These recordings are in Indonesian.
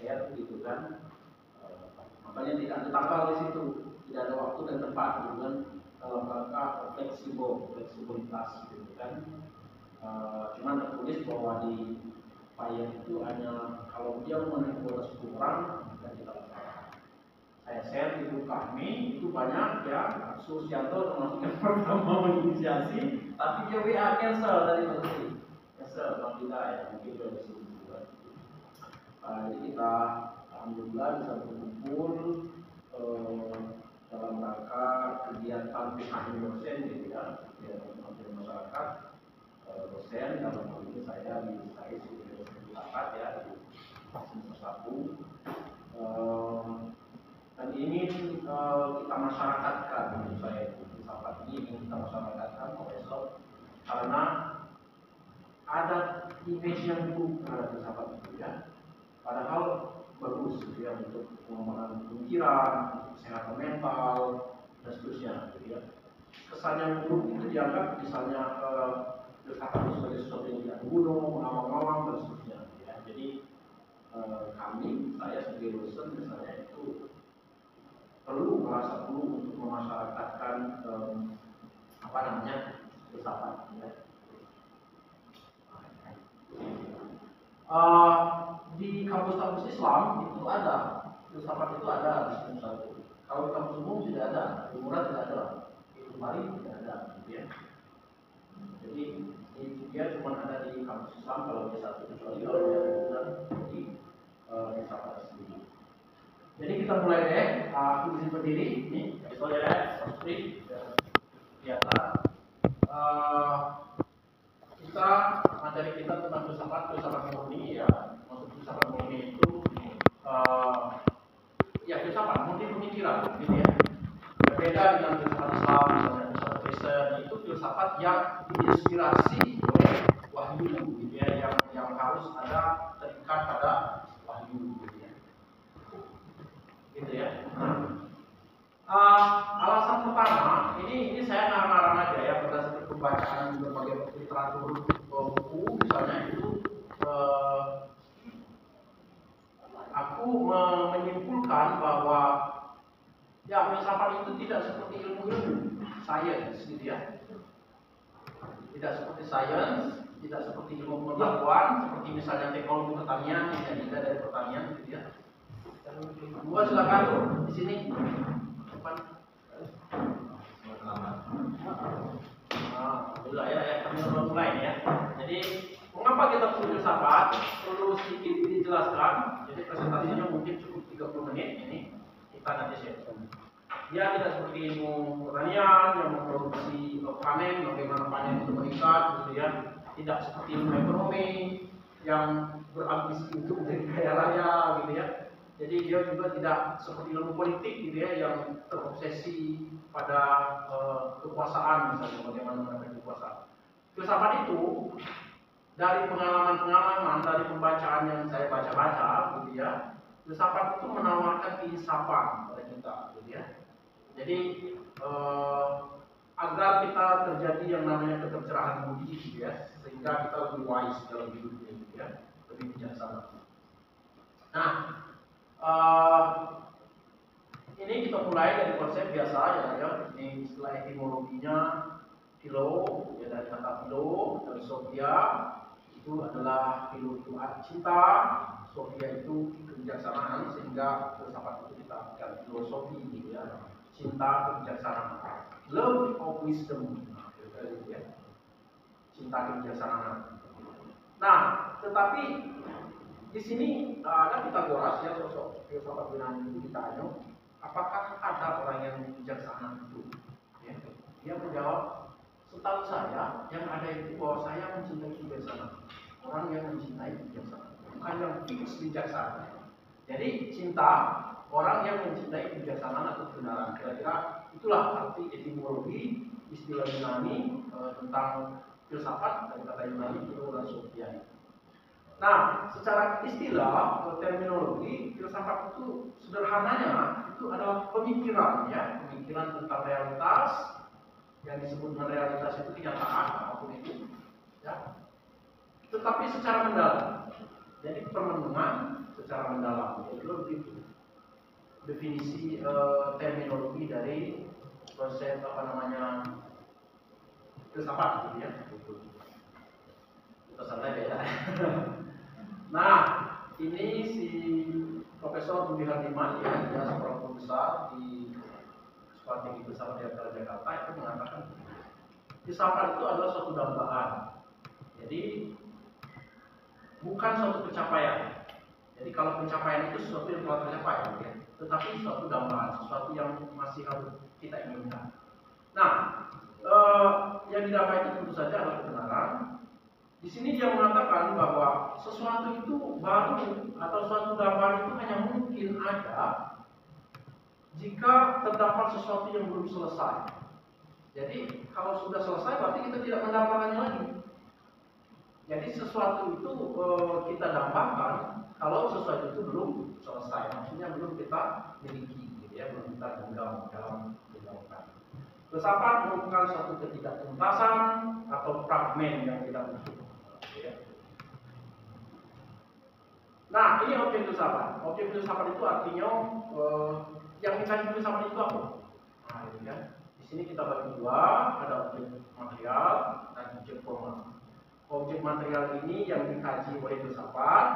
share gitu kan. Makanya tidak ada tanggal di situ, tidak ada waktu dan tempat gitu kan. Kalau kakak fleksibilitas gitu kan. Cuman tertulis bahwa di file itu hanya kalau dia memenuhi kuota 10 orang dan kita lakukan. Saya share di grup kami itu banyak ya, Susianto termasuk yang pertama menginisiasi, tapi dia WA cancel dari menteri, cancel bang kita ya mungkin dia bisa juga. Jadi kita alhamdulillah bisa berkumpul dalam rangka kegiatan PKM dosen gitu ya, kegiatan masyarakat dosen dalam hal ini saya sebagai dosen filsafat ya di semester 1. Dan ini kita masyarakatkan, menurut saya filsafat ini ingin kita masyarakatkan profesor, karena ada image yang buruk terhadap filsafat itu ya. Padahal bagus gitu ya untuk pengembangan pemikiran, kesehatan mental dan seterusnya gitu ya. Kesan yang buruk itu dianggap misalnya filsafat itu sebagai sesuatu yang tidak gunung, mengawang-awang dan seterusnya gitu ya. Jadi saya sebagai dosen misalnya itu merasa perlu untuk memasyarakatkan filsafat ya. Di kampus-kampus Islam itu ada filsafat, itu ada di semester 1. Kalau di kampus umum tidak ada, di Murad tidak ada, di Mari tidak ada gitu ya. Jadi dia cuma ada di kampus Islam kalau di satu, kecuali kalau dia di filsafat sendiri. Jadi kita mulai deh, aku izin berdiri, ini, soalnya seperti biasa. Kita materi kita tentang filsafat murni ya. Maksud filsafat murni itu ya filsafat murni pemikiran, gitu ya. Berbeda dengan filsafat Islam, misalnya filsafat Kristen, itu filsafat yang diinspirasi oleh wahyu, gitu ya, yang harus ada terikat pada wahyu, gitu ya. Gitu ya. Alasan pertama, ini saya ngarang aja ya berdasarkan pembacaan berbagai literatur buku, misalnya itu aku menyimpulkan bahwa ya filsafat itu tidak seperti ilmu sains, gitu ya. Tidak seperti sains, tidak seperti ilmu pengetahuan, seperti misalnya teknologi pertanian yang tidak dari pertanian, gitu ya. Dua silakan di sini. Alhamdulillah ya, kami mulai ya. Jadi mengapa kita perlu filsafat? Perlu sedikit dijelaskan. Jadi presentasinya mungkin cukup 30 menit. Ini kita nanti share. Ya tidak seperti ilmu pertanian yang memproduksi panen, bagaimana panen itu meningkat, gitu ya. Tidak seperti ilmu ekonomi yang berambisi untuk menjadi kaya raya, gitu ya. Jadi dia juga tidak seperti ilmu politik gitu ya, yang terobsesi pada kekuasaan, misalnya bagaimana mencapai kekuasaan. Filsafat itu dari pengalaman-pengalaman, dari pembacaan yang saya baca-baca gitu ya, filsafat itu menawarkan keinsafan pada kita gitu ya. Jadi agar kita terjadi yang namanya ketercerahan budi gitu ya, sehingga kita lebih wise dalam hidupnya gitu ya, lebih bijaksana. Nah, ini kita mulai dari konsep biasa ya. Ini istilah etimologinya philo, ya dari kata philo, dari Sofia itu adalah philo itu cinta, Sofia itu kebijaksanaan, sehingga filsafat itu kita artikan filosofi gitu ya, cinta kebijaksanaan, love of wisdom, gitu ya, cinta kebijaksanaan. Nah, tetapi di sini ada Pitagoras ya, sosok filsafat Yunani itu ditanya, apakah ada orang yang bijaksana itu? Ya, dia menjawab, setahu saya yang ada itu bahwa saya mencintai kebijaksanaan, orang yang mencintai kebijaksanaan, bukan yang fix bijaksana. Jadi cinta orang yang mencintai kebijaksanaan atau kebenaran. Kira-kira itulah arti etimologi istilah Yunani tentang filsafat dari kata Yunani filosofia. Nah, secara istilah atau terminologi, filsafat itu sederhananya itu adalah pemikiran ya, pemikiran tentang realitas yang disebut dengan realitas itu kenyataan apapun itu, ya. Tetapi secara mendalam. Jadi perenungan secara mendalam. Itu begitu definisi terminologi dari konsep filsafat gitu ya. Itu santai beda. Nah, ini si Profesor Budi Hardiman ya, dia seorang guru besar di Sekolah Tinggi Filsafat Diantara Jakarta itu mengatakan filsafat itu adalah suatu dambaan. Jadi bukan suatu pencapaian. Jadi kalau pencapaian itu sesuatu yang telah tercapai, ya, tetapi suatu dambaan, sesuatu yang masih harus kita inginkan. Nah, yang didapat itu tentu saja adalah kebenaran. Di sini dia mengatakan bahwa sesuatu itu baru atau suatu dambaan itu hanya mungkin ada jika terdapat sesuatu yang belum selesai. Jadi kalau sudah selesai berarti kita tidak mendapatkannya lagi. Jadi sesuatu itu kita dambakan kalau sesuatu itu belum selesai, maksudnya belum kita miliki, gitu ya, belum kita genggam dalam kehidupan. Filsafat merupakan suatu ketidaktuntasan atau fragmen yang kita butuh. Ya. Nah, ini objek filsafat. Objek filsafat itu artinya yang dikaji filsafat itu apa? Nah, ini kan. Di sini kita bagi dua, ada objek material dan objek formal. Objek material ini yang dikaji oleh filsafat,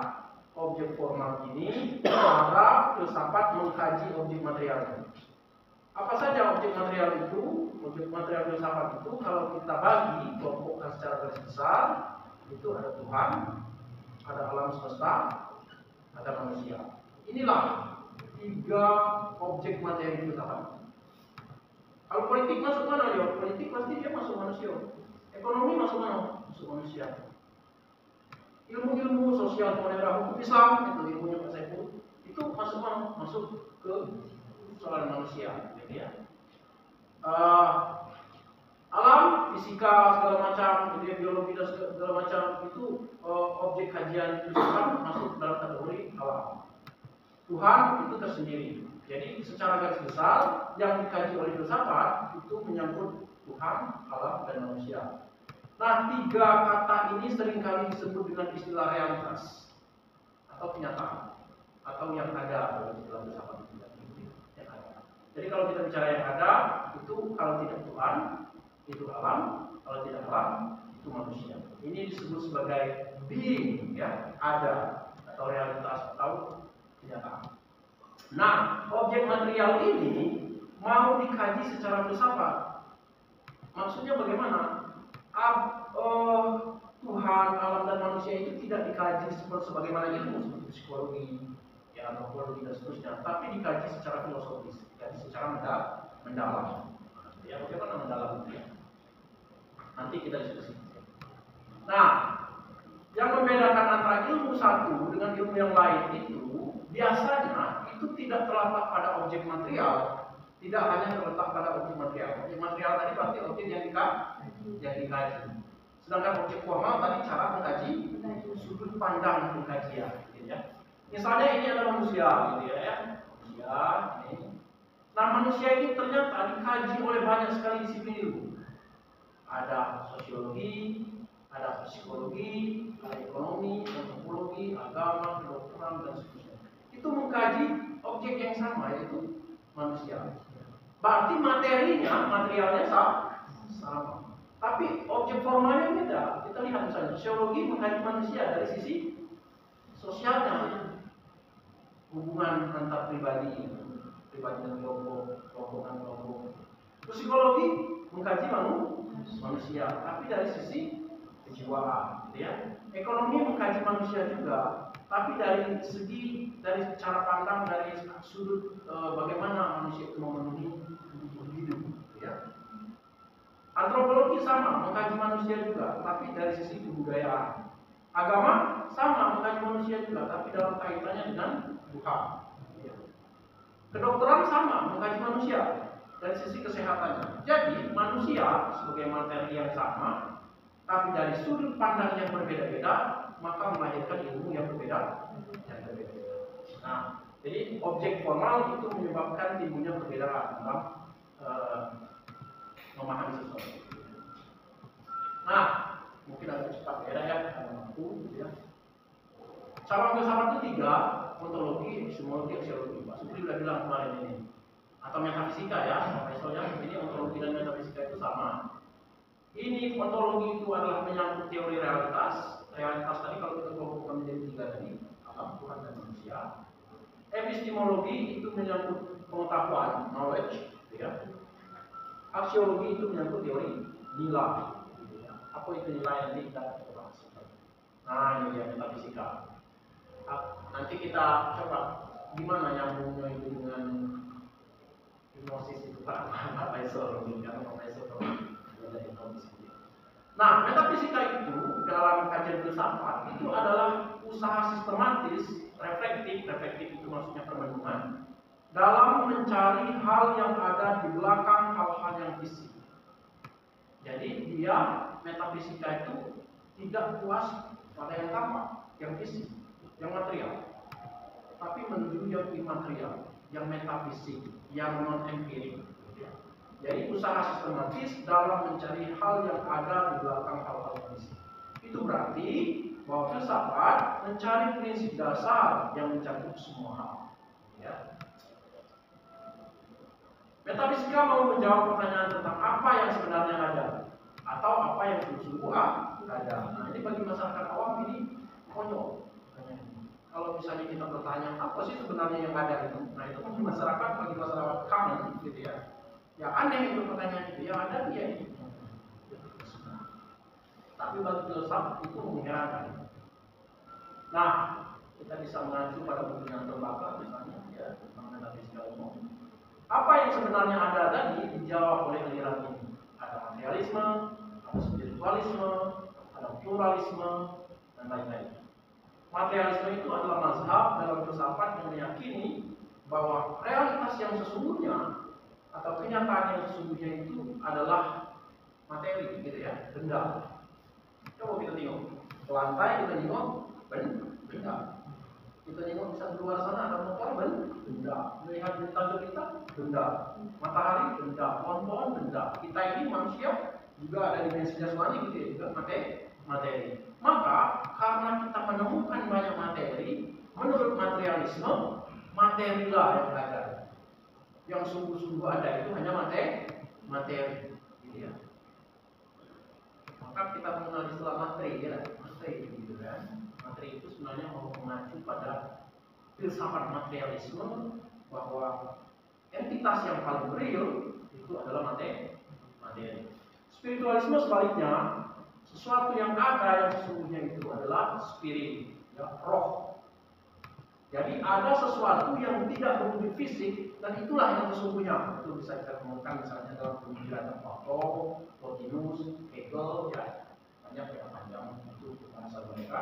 objek formal ini cara filsafat mengkaji objek material ini. Apa saja objek material itu? Objek material filsafat itu kalau kita bagi kelompokkan secara garis besar, itu ada Tuhan, ada alam semesta, ada manusia. Inilah tiga objek materi filsafat. Kalau politik masuk mana ya? Politik pasti dia masuk manusia. Ekonomi masuk mana? Masuk manusia. Ilmu-ilmu sosial modern hukum Islam itu ilmunya Pak Saiful itu masuk mana? Masuk ke soal manusia, gitu ya. Alam, fisika segala macam, gitu ya, biologi dan segala macam itu objek kajian filsafat masuk dalam kategori alam. Tuhan itu tersendiri. Jadi secara garis besar yang dikaji oleh filsafat itu menyangkut Tuhan, alam, dan manusia. Nah, tiga kata ini seringkali disebut dengan istilah realitas atau kenyataan atau yang ada dalam istilah filsafat itu. Yang ada. Jadi kalau kita bicara yang ada, itu kalau tidak Tuhan, itu alam, kalau tidak alam, itu manusia. Ini disebut sebagai being, ya, ada atau realitas atau kenyataan. Nah, objek material ini mau dikaji secara filsafat. Maksudnya bagaimana? Tuhan, alam dan manusia itu tidak dikaji sebagaimana ilmu seperti psikologi, ya, antropologi dan seterusnya, tapi dikaji secara filosofis, dikaji secara mendalam. Ya, bagaimana mendalam itu ya? Nanti kita diskusi. Nah, yang membedakan antara ilmu satu dengan ilmu yang lain itu biasanya itu tidak terletak pada objek material, tidak hanya terletak pada objek material. Objek material tadi berarti objek yang dikaji. Sedangkan objek formal tadi cara mengkaji sudut pandang pengkajian, gitu ya. Misalnya ini ada manusia, gitu ya. Manusia ini. Nah, manusia ini ternyata dikaji oleh banyak sekali disiplin ilmu. Ada sosiologi, ada psikologi, ada ekonomi, antropologi, agama, kedokteran dan seterusnya. Itu mengkaji objek yang sama, yaitu manusia. Berarti materialnya sama. Tapi objek formalnya beda. Kita lihat misalnya, sosiologi mengkaji manusia dari sisi sosialnya, hubungan antar pribadi dan kelompok. Psikologi mengkaji manusia, tapi dari sisi kejiwaan, gitu ya. Ekonomi mengkaji manusia juga, tapi dari cara pandang, dari sudut bagaimana manusia itu memenuhi kebutuhan hidup, gitu ya. Antropologi sama, mengkaji manusia juga, tapi dari sisi kebudayaan. Agama sama, mengkaji manusia juga, tapi dalam kaitannya dengan Tuhan. Kedokteran sama, mengkaji manusia dari sisi kesehatannya. Jadi manusia sebagai materi yang sama, tapi dari sudut pandang yang berbeda-beda, maka melahirkan ilmu yang berbeda. Nah, jadi objek formal itu menyebabkan timbulnya perbedaan dalam memahami sesuatu. Nah, mungkin agak cepat beda ya, karena waktu. Ya. Cabang filsafat itu 3. ontologi, epistemologi, aksiologi. Pak Supri udah bilang kemarin ini. Atau metafisika ya, misalnya ini ontologi dan metafisika itu sama. Ini ontologi itu adalah menyangkut teori realitas. Realitas tadi kalau kita kelompokkan menjadi 3 tadi, alam, Tuhan dan manusia. Epistemologi itu menyangkut pengetahuan, knowledge, gitu ya. Aksiologi itu menyangkut teori nilai, gitu ya. Apa itu nilai yang kita bahas? Nah, ini dia metafisika. Nanti kita coba gimana nyambungnya itu dengan hipnosis itu Pak Faisal ini karena Pak Faisal belajar hipnosis. Nah, metafisika itu dalam kajian filsafat itu adalah usaha sistematis reflektif itu maksudnya perenungan dalam mencari hal yang ada di belakang hal-hal yang fisik. Jadi dia metafisika itu tidak puas pada yang tampak, yang fisik, yang material, tapi menuju yang imaterial, yang metafisik, yang non empirik. Jadi usaha sistematis dalam mencari hal yang ada di belakang hal-hal fisik. Itu berarti bahwa filsafat mencari prinsip dasar yang mencakup semua hal. Ya. Metafisika mau menjawab pertanyaan tentang apa yang sebenarnya ada atau apa yang sungguh-sungguh ada. Nah, ini bagi masyarakat awam ini konyol. Kalau misalnya kita bertanya apa sih sebenarnya yang ada itu, nah itu bagi masyarakat common gitu ya. Ya aneh itu pertanyaan itu, yang ada dia ini. Tapi bagi filsafat itu mengherankan. Nah, kita bisa mengacu pada buku yang terbakar misalnya ya tentang metafisika umum. Apa yang sebenarnya ada tadi dijawab oleh aliran ini. Ada materialisme, ada spiritualisme, ada pluralisme, dan lain-lain. Materialisme itu adalah mazhab dalam filsafat yang meyakini bahwa realitas yang sesungguhnya atau kenyataan yang sesungguhnya itu adalah materi, gitu ya, benda. Coba kita tengok ke lantai, kita tengok benda. Kita tengok bisa keluar sana ada motor, benda. Melihat bintang kita, benda. Matahari, benda. Pohon-pohon, benda. Kita ini manusia juga ada dimensi jasmani, gitu ya, juga materi. Maka karena kita menemukan banyak materi, menurut materialisme, materilah yang ada. Yang sungguh-sungguh ada itu hanya materi, gitu ya. Maka kita mengenal istilah materi, ya, materi, gitu kan. Materi itu sebenarnya mau mengacu pada filsafat materialisme bahwa entitas yang paling real itu adalah materi. Spiritualisme sebaliknya, sesuatu yang ada yang sesungguhnya itu adalah spirit, ya, roh. Jadi ada sesuatu yang tidak berwujud fisik dan itulah yang sesungguhnya. Itu bisa kita temukan misalnya dalam pemikiran Plato, Plotinus, Hegel, ya banyak yang panjang itu bahasa mereka.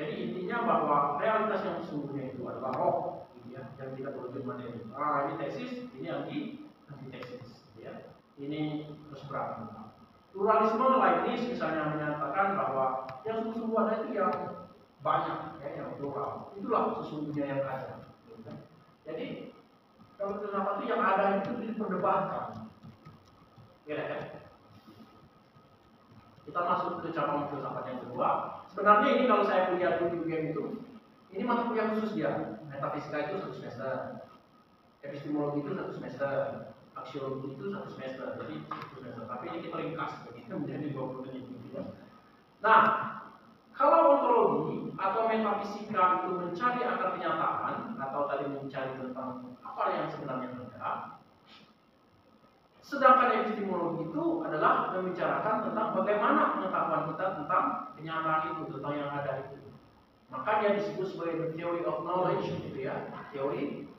Jadi intinya bahwa realitas yang sesungguhnya itu adalah roh, ya, yang tidak berwujud materi. Ini tesis, ini antitesis, ya. Ini berseberangan. Pluralisme Leibniz misalnya menyatakan bahwa yang sesungguhnya ada itu yang banyak, ya, yang plural. Itulah sesungguhnya yang ada. Jadi kalau filsafat itu yang ada itu diperdebatkan. Ya, kan? Kita masuk ke cabang filsafat yang kedua. Sebenarnya ini kalau saya kuliah dulu UGM itu, ini mata kuliah khusus dia. Metafisika itu 1 semester, epistemologi itu 1 semester, aksiologi itu 1 semester. Jadi 1 semester. Tapi ini kita ringkas begitu menjadi 20 menit. Nah, kalau ontologi atau metafisika itu mencari akar kenyataan atau tadi mencari tentang apa yang sebenarnya ada, sedangkan epistemologi itu adalah membicarakan tentang bagaimana pengetahuan kita tentang kenyataan itu, tentang yang ada itu. Maka dia disebut sebagai the theory of knowledge, gitu ya, teori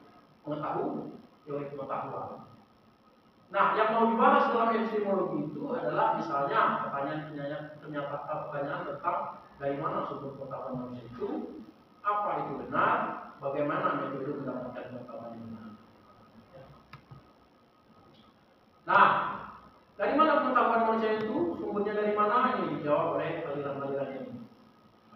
pengetahuan. Nah, yang mau dibahas dalam epistemologi itu adalah misalnya pertanyaan tentang dari mana sumber pengetahuan manusia itu, apa itu benar, bagaimana metode mendapatkan pengetahuan yang benar. Nah, dari mana pengetahuan manusia itu, sumbernya dari mana, ini dijawab oleh aliran-aliran ini.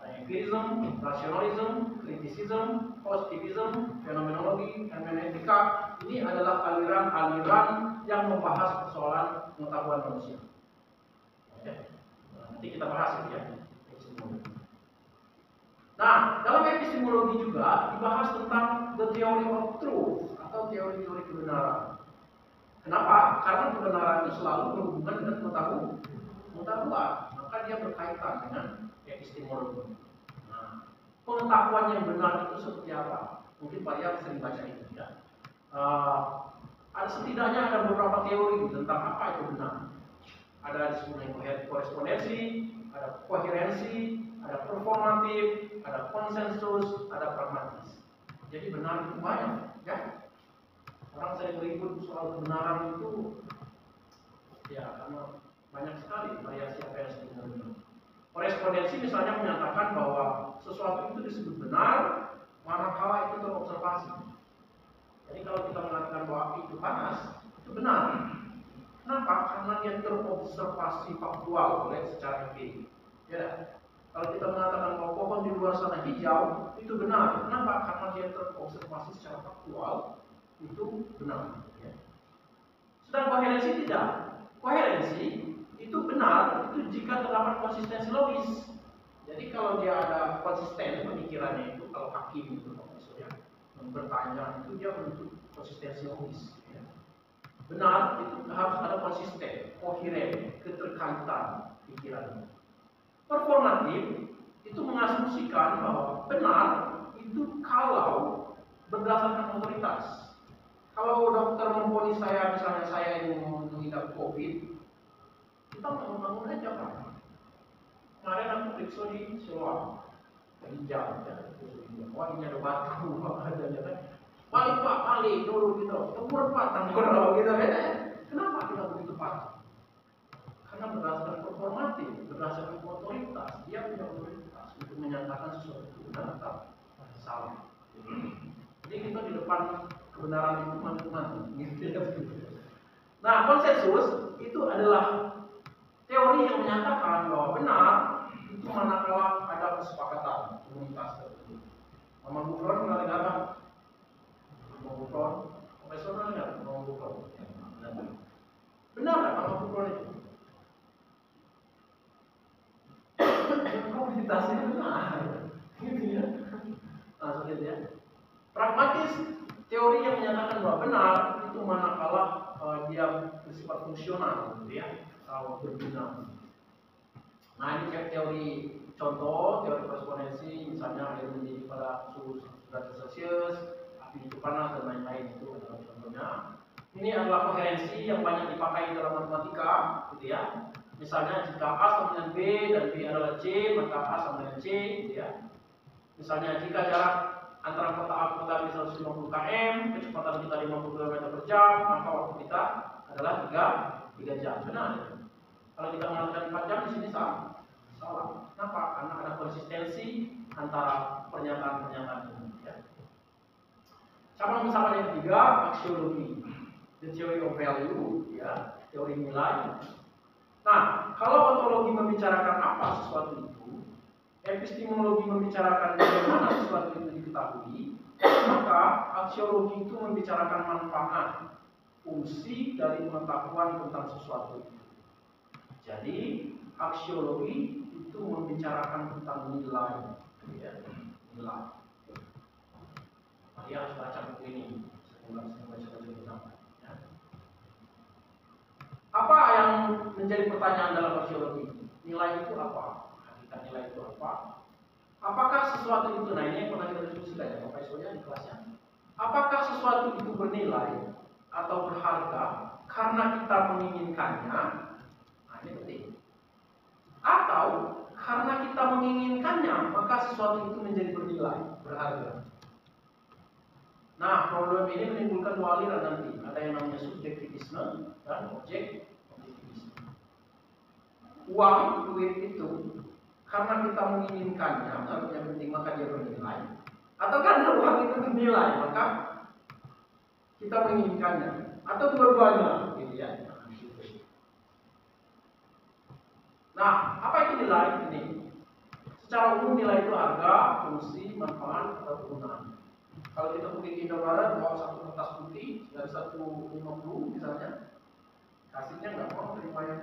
Empirism, rationalism, criticism, positivism, fenomenologi, hermeneutika. Ini adalah aliran-aliran yang membahas persoalan pengetahuan manusia. Oke. Nanti kita bahas ya. Nah, dalam epistemologi juga dibahas tentang the theory of truth atau teori-teori kebenaran. Kenapa? Karena kebenaran itu selalu berhubungan dengan pengetahuan. Maka dia berkaitan dengan epistemologi. Nah, pengetahuan yang benar itu seperti apa? Mungkin Pak Yang sering baca itu ya. Setidaknya ada beberapa teori tentang apa itu benar. Ada disebutnya korespondensi, ada koherensi, ada performatif, ada konsensus, ada pragmatis. Jadi benar itu banyak, ya. Orang sering ribut soal kebenaran itu, ya karena banyak sekali variasi apa yang disebut benar. Korespondensi misalnya menyatakan bahwa sesuatu itu disebut benar manakala itu terobservasi. Jadi kalau kita mengatakan bahwa api itu panas, itu benar. Kenapa? Karena dia terobservasi faktual oleh secara empirik. Ya. Kalau kita mengatakan bahwa pohon di luar sana hijau, itu benar. Kenapa? Karena dia terobservasi secara faktual, itu benar. Ya. Sedang koherensi tidak. Koherensi itu benar, itu jika terdapat konsistensi logis. Jadi kalau dia ada konsisten pemikirannya itu, kalau hakim itu maksudnya bertanya itu dia bentuk konsistensi logis. Ya. Benar itu harus ada konsisten, koheren, keterkaitan pikiran. Performatif itu mengasumsikan bahwa benar itu kalau berdasarkan otoritas. Kalau dokter memvonis saya, misalnya saya yang mengidap COVID, kita bangun aja Pak. Kemarin aku periksa di Siloam, lagi jam, ya. Wah ini ada batu, ada kan. Balik Pak, balik dulu gitu. Tempur Pak, tempur gitu kan. Kenapa kita begitu Pak? Karena berdasarkan performatif, berdasarkan otoritas, dia punya otoritas untuk menyatakan sesuatu itu benar atau salah. Jadi kita di depan kebenaran itu mati-mati. Nah, konsensus itu adalah teori yang menyatakan bahwa benar itu manakala ada kesepakatan komunitas tertentu. Mama Gufron pernah dengar kan? Mama Gufron, profesor pernah dengar Mama Gufron? Benar nggak Mama Gufron itu? Komunitasnya benar, gitu ya. Nah, seperti ya. Pragmatis, teori yang menyatakan bahwa benar itu manakala dia bersifat fungsional, gitu ya, atau berguna. Nah, ini kayak teori contoh, teori korespondensi, misalnya air mendidih pada suhu 100 derajat Celcius, api itu panas dan lain-lain, itu adalah contohnya. Ini adalah koherensi yang banyak dipakai dalam matematika, gitu ya. Misalnya jika A sama dengan B dan B adalah C, maka A sama dengan C, gitu ya. Misalnya jika jarak antara kota A kota B 150 km, kecepatan kita 50 km per jam, maka waktu kita adalah 3 jam. Benar ya? Kalau kita mengatakan 4 jam di sini salah. Kenapa? Karena ada konsistensi antara pernyataan-pernyataan ini. Ya. Cabang misalkan yang ketiga, aksiologi, the theory of value, ya, teori nilai. Nah, kalau ontologi membicarakan apa sesuatu itu, epistemologi membicarakan bagaimana sesuatu itu diketahui, maka aksiologi itu membicarakan manfaat, fungsi dari pengetahuan tentang sesuatu itu. Jadi, aksiologi itu membicarakan tentang nilai, ya, nilai. Dia harus baca buku ini, saya baca bersama. Ya. Apa yang menjadi pertanyaan dalam aksiologi? Nilai itu apa? Hakikat nilai itu apa? Apakah sesuatu itu, nah ini yang pernah kita diskusikan ya, Bapak Isonya di kelasnya. Apakah sesuatu itu bernilai atau berharga karena kita menginginkannya? Nah ini penting. Atau karena kita menginginkannya, maka sesuatu itu menjadi bernilai, berharga. Nah, problem ini menimbulkan dua aliran nanti. Ada yang namanya subjektivisme dan objektivisme. Uang, duit itu karena kita menginginkannya, harusnya penting maka dia bernilai. Atau karena uang itu bernilai, maka kita menginginkannya. Atau dua-duanya, gitu ya. Nah, apa itu nilai ini? Secara umum nilai itu harga, fungsi, manfaat, atau kegunaan. Kalau kita pergi ke Indomaret bawa satu kertas putih dari 150 misalnya, kasihnya nggak mau terima yang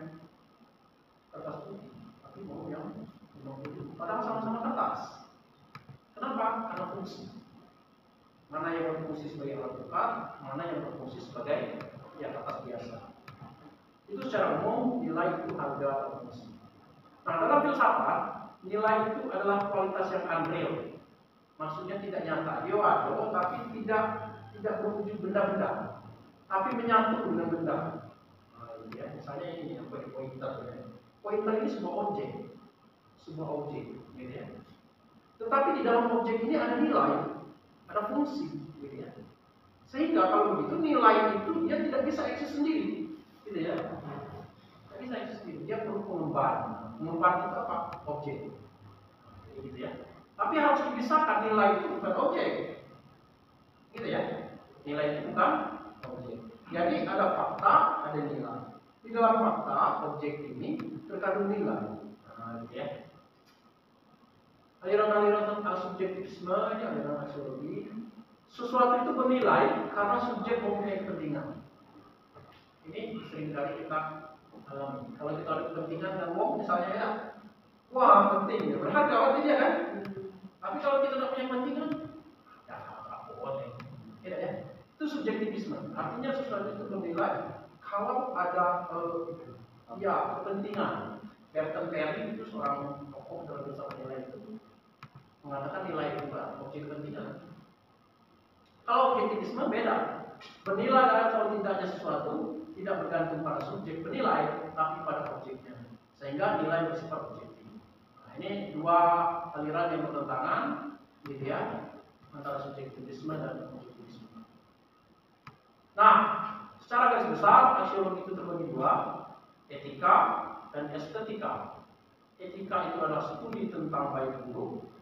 kertas putih, tapi mau yang 50. Padahal sama-sama kertas. Kenapa? Karena fungsi. Mana yang berfungsi sebagai alat tukar, mana yang berfungsi sebagai atas biasa. Itu secara umum nilai itu harga atau fungsi. Nah, dalam filsafat, nilai itu adalah kualitas yang unreal. Maksudnya tidak nyata. Dia ada, tapi tidak berwujud benda-benda, tapi menyatu dengan benda. Ya, misalnya ini yang pointer. Pointer ini sebuah objek, gitu ya. Tetapi di dalam objek ini ada nilai, ada fungsi, gitu ya. Sehingga kalau begitu nilai itu dia tidak bisa eksis sendiri, gitu ya. Tidak bisa eksis sendiri. Dia perlu pengemban. Pengemban itu apa? Objek, gitu ya. Tapi harus dipisahkan, nilai itu bukan objek, gitu ya. Nilai itu bukan objek. Jadi ada fakta, ada nilai. Di dalam fakta objek ini terkandung nilai. Nah, gitu ya. Aliran-aliran tentang subjektivisme, aliran aksiologi, sesuatu itu bernilai karena subjek mempunyai kepentingan. Ini seringkali kita alami. Kalau kita ada kepentingan dan misalnya ya, wah penting ya, berharga waktu dia kan. Tapi kalau kita tidak punya kepentingan, ya apa boleh. Tidak ya. Itu subjektivisme. Artinya sesuatu itu bernilai kalau ada kepentingan. Berton Perry itu seorang tokoh dalam filsafat nilai itu mengatakan nilai itu bukan objek kepentingan. Kalau objektivisme beda. Bernilai atau tidaknya sesuatu tidak bergantung pada subjek penilai, tapi pada objeknya. Sehingga nilai bersifat objektif. Nah, ini dua aliran yang bertentangan, gitu ya, antara subjektivisme dan objektivisme. Nah, secara garis besar aksiologi itu terbagi dua, etika dan estetika. Etika itu adalah studi tentang baik buruk,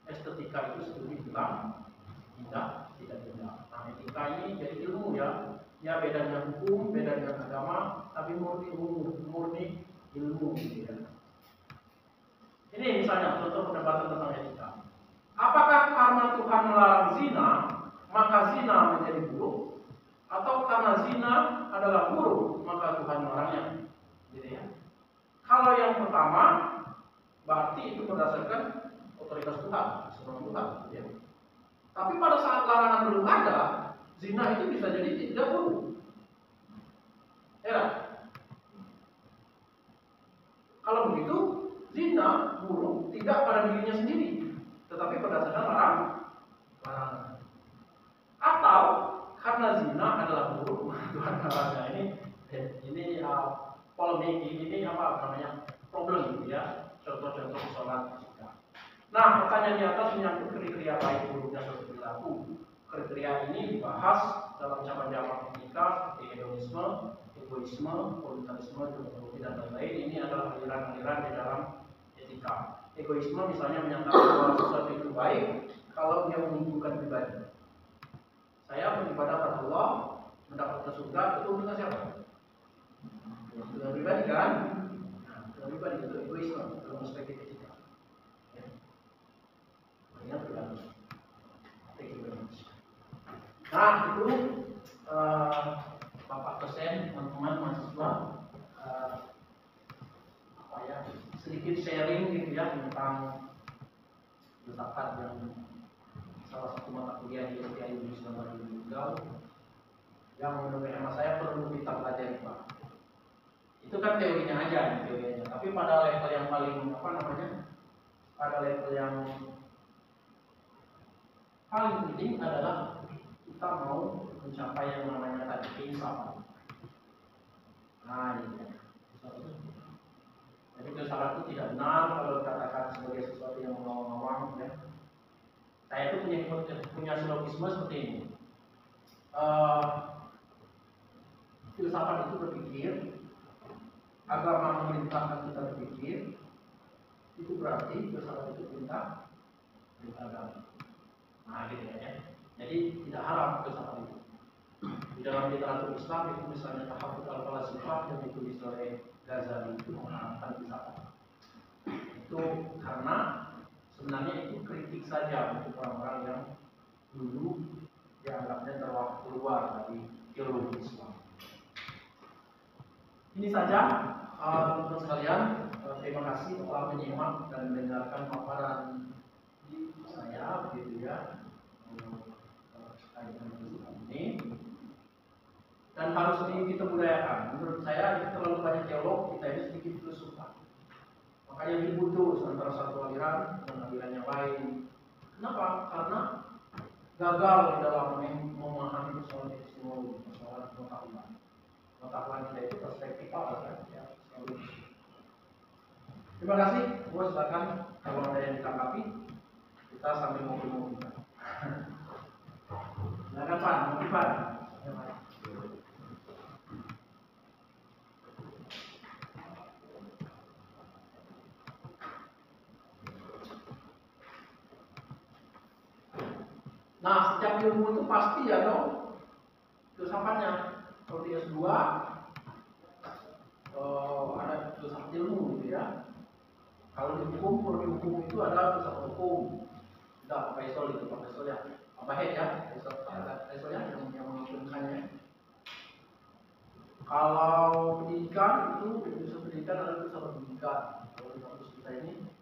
estetika itu studi tentang tidak indah. Nah, etika ini jadi ilmu ya. Ya beda dengan hukum, beda dengan agama, tapi murni ilmu gitu ya. Ini misalnya contoh perdebatan tentang etika. Apakah karena Tuhan melarang zina, maka zina menjadi buruk? Atau karena zina adalah buruk, maka Tuhan melarangnya? Gitu ya. Kalau yang pertama, berarti itu berdasarkan otoritas Tuhan, seorang Tuhan. Gitu ya. Tapi pada saat larangan belum ada, zina itu bisa jadi tidak buruk. Ya. Kalau begitu, zina buruk tidak pada dirinya sendiri, tetapi berdasarkan larangan. Atau karena zina adalah buruk, Tuhan melarangnya. Ini polemik, ini apa namanya problem gitu ya. Contoh-contoh sholat etika. Nah, pertanyaan di atas menyangkut kriteria baik buruknya suatu perilaku. Kriteria ini dibahas dalam cabang-cabang etika seperti hedonisme, egoisme, voluntarisme, deontologi dan lain-lain. Ini adalah aliran-aliran di dalam etika. Egoisme misalnya menyatakan bahwa sesuatu itu baik kalau dia menguntungkan pribadi. Saya beribadah pada Allah, mendapatkan surga, itu dengan siapa? Dengan pribadi kan? Nah, dengan pribadi itu egoisme dalam perspektif etika. Ya, pribadi. Nah, itu Bapak dosen, teman-teman mahasiswa, sedikit sharing gitu ya tentang filsafat yang salah satu mata kuliah di STI Indonesia baru meninggal, yang menurut hemat saya perlu kita pelajari Pak. Itu kan teorinya aja, teorinya. Tapi pada level yang paling pada level yang paling penting adalah kita mau mencapai yang namanya tadi filsafat. Nah, ini ya. Jadi filsafat itu tidak benar kalau dikatakan sebagai sesuatu yang ngomong-ngomong ya. Saya itu punya silogisme seperti ini. Filsafat itu berpikir, agama memerintahkan kita berpikir, itu berarti filsafat itu perintah agama. Nah, gitu ya. Jadi tidak haram filsafat itu. Di dalam literatur Islam itu misalnya Tahafut al-Falasifah yang ditulis oleh Ghazali itu mengatakan filsafat. Itu karena sebenarnya itu kritik saja untuk orang-orang yang dulu dianggapnya keluar dari teologi Islam. Ini saja teman-teman sekalian. Terima kasih telah menyimak dan mendengarkan paparan saya. saya begitu ya ini, dan harus kita budayakan. Menurut saya itu terlalu banyak teolog, kita ini sedikit filsufan. Makanya diputus antara satu aliran dan aliran yang lain. Kenapa? Karena gagal di dalam memahami persoalan epistemologi, persoalan pengetahuan. Pengetahuan kita itu perspektifal kan? Ya, terima kasih. Gua silakan kalau ada yang ditanggapi, kita sambil ngobrol-ngobrol. Silakan Pak, mungkin Pak. Nah, setiap ilmu itu pasti ya dong filsafatnya. Kalau di S2 ada filsafat ilmu gitu ya. Kalau di hukum, prodi hukum itu ada filsafat hukum. Tidak, Pak Faisal itu, Pak Faisal ya. Pak Head ya, Faisal ya yang mengakunkannya. Kalau pendidikan itu filsafat pendidikan ada filsafat pendidikan. Kalau di kampus kita ini